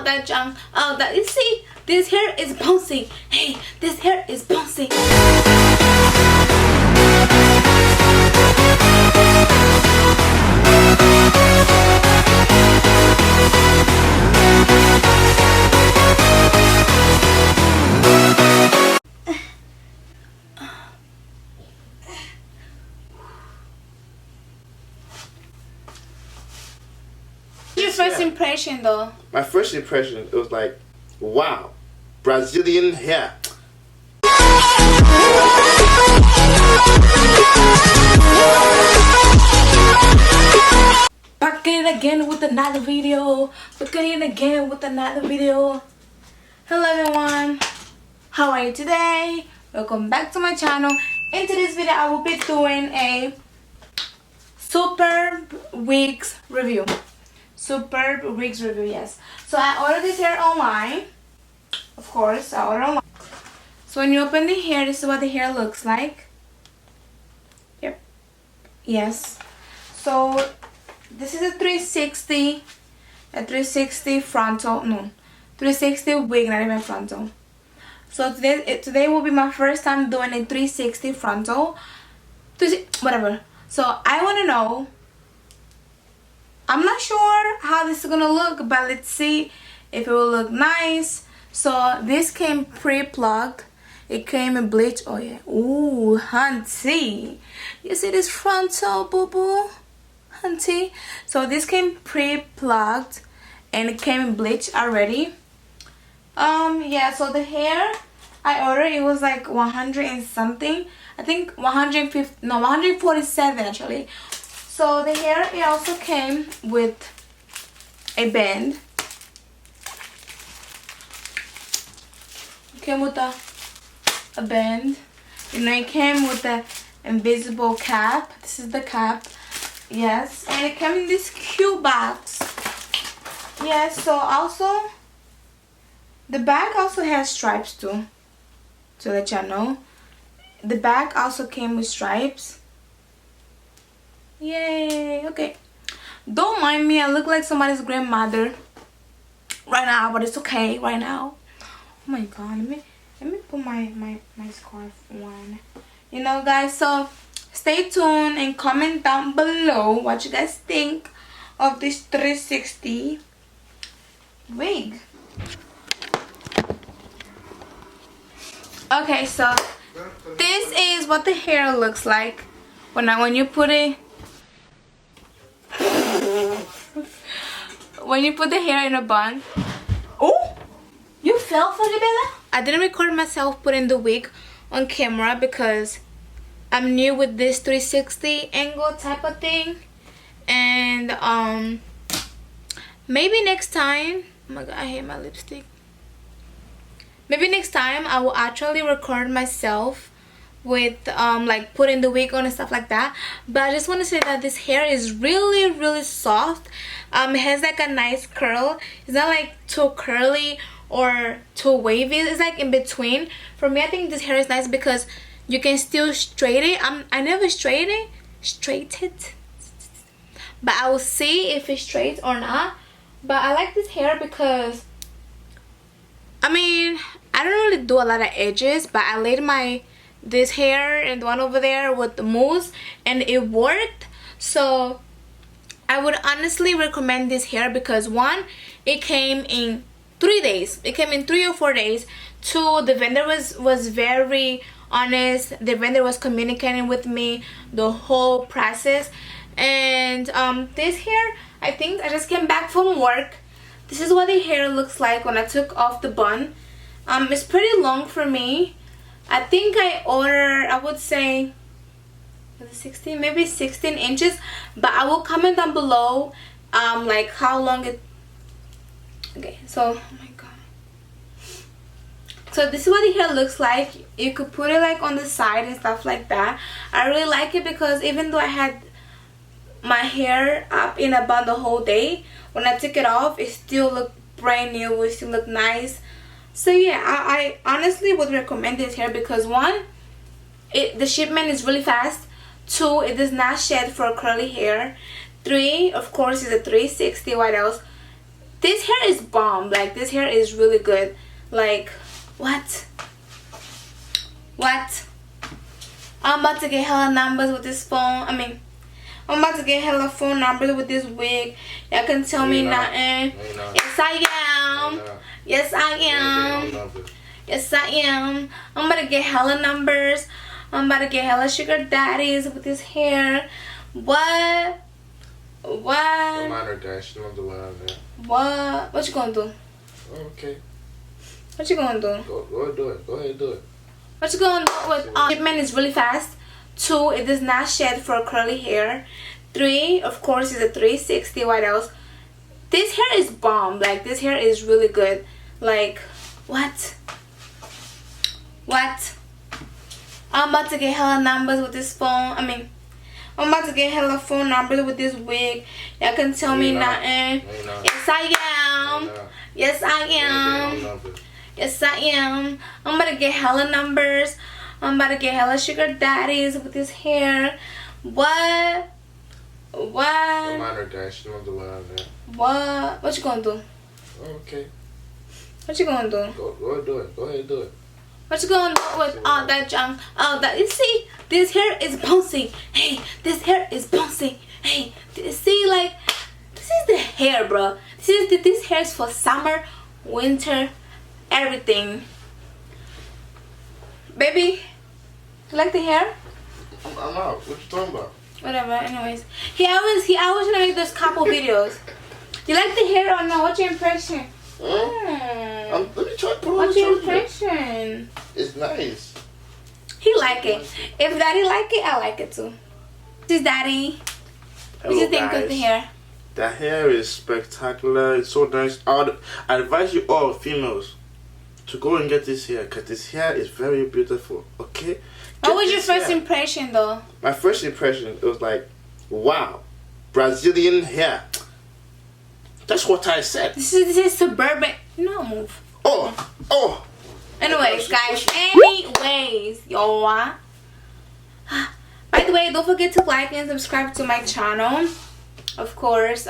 that junk. Oh, that you see, this hair is bouncing. Hey, this hair is bouncing. Your first impression though? My first impression, it was like, wow, Brazilian hair. Back in again with another video. Hello everyone, how are you today? Welcome back to my channel. In today's video I will be doing a superb wigs review. Yes. So I ordered this hair online. Of course, I ordered online. So when you open the hair, this is what the hair looks like. Yep. Yes. So this is a 360 frontal. No, 360 wig, not even frontal. So today will be my first time doing a 360 frontal. Whatever. So I want to know. I'm not sure how this is gonna look, but let's see if it will look nice. So this came pre-plugged. It came in bleach. Oh yeah. Ooh, hunty. You see this frontal, boo boo, hunty. So this came pre-plugged, and it came in bleach already. Yeah. So the hair I ordered, it was like 100 and something. I think 150. No, 147 actually. So the hair, it also came with a band. It came with a band. You know, it came with the invisible cap. This is the cap. Yes. And it came in this cute box. Yes, so also the back also has stripes too. To let you know. The back also came with stripes. Yay. Okay, don't mind me, I look like somebody's grandmother right now, but it's okay right now. Oh my god, let me put my scarf on. You know guys, so stay tuned and comment down below what you guys think of this 360 wig. Okay, so this is what the hair looks like when you put it. When you put the hair in a bun. Oh, you fell for it, Bella? I didn't record myself putting the wig on camera because I'm new with this 360 angle type of thing. And maybe next time, oh my god, I hate my lipstick. Maybe next time I will actually record myself with like putting the wig on and stuff like that. But I just want to say that this hair is really soft. It has like a nice curl. It's not like too curly or too wavy. It's like in between. For me, I think this hair is nice because you can still straighten it. I never straighten it, but I will see if it's straight or not. But I like this hair because I mean, I don't really do a lot of edges, but I laid this hair and the one over there with the mousse and it worked. So I would honestly recommend this hair because one, it came in 3 days. It came in 3 or 4 days. Two, the vendor was very honest. The vendor was communicating with me the whole process. And this hair, I think I just came back from work. This is what the hair looks like when I took off the bun. It's pretty long for me. I think I ordered, I would say 16, maybe 16 inches, but I will comment down below like how long it. Okay, so oh my god, so this is what the hair looks like. You could put it like on the side and stuff like that. I really like it because even though I had my hair up in a bun the whole day, when I took it off it still looked brand new. It still looked nice. So yeah, I honestly would recommend this hair because one, the shipment is really fast. Two, it does not shed for curly hair. Three, of course, is a 360. What else? This hair is bomb. Like, this hair is really good. Like, what? I'm about to get hella numbers with this phone. I'm about to get hella phone numbers with this wig. Y'all can tell me nothing. Yes, I am. Yes, I am. Yes, I am. I'm about to get hella numbers. I'm about to get hella sugar daddies with this hair. What? Don't mind her, Dad. She don't do it. What? What you gonna do? Oh, okay. What you gonna do? Go do it. Go ahead and do it. What you gonna do with treatment is really fast. 2, it does not shed for curly hair. 3, of course, is a 360. What else? This hair is bomb. Like, this hair is really good. Like, what? I'm about to get hella numbers with this phone. I'm about to get hella phone numbers with this wig. Y'all can tell me nothing. Yes, I am. Yes, I am. Yes, I am. I'm about to get hella numbers. I'm about to get hella sugar daddies with this hair. What? Don't mind her, Dad. She don't do it. What you gonna do? Oh, okay. What you gonna do? Go do it. Go ahead and do it. What you gonna do with all that junk? All that, you see, this hair is bouncing. Hey, this hair is bouncing. Hey, see, like, this is the hair, bro. This hair is for summer, winter, everything. Baby, you like the hair? I'm out. What you talking about? Whatever. Anyways, he always gonna make those couple videos. You like the hair or no? What's your impression? Let me try. What's your impression? It's nice. He like it. If Daddy like it, I like it too. This is Daddy. What do you think of the hair? The hair is spectacular. It's so nice. I advise you all females to go and get this hair because this hair is very beautiful. Okay. What was your first impression though? My first impression, it was like, wow, Brazilian hair. That's what I said. This is suburban. No, move. Oh. Anyways, guys. Anyways, yo. By the way, don't forget to like and subscribe to my channel. Of course.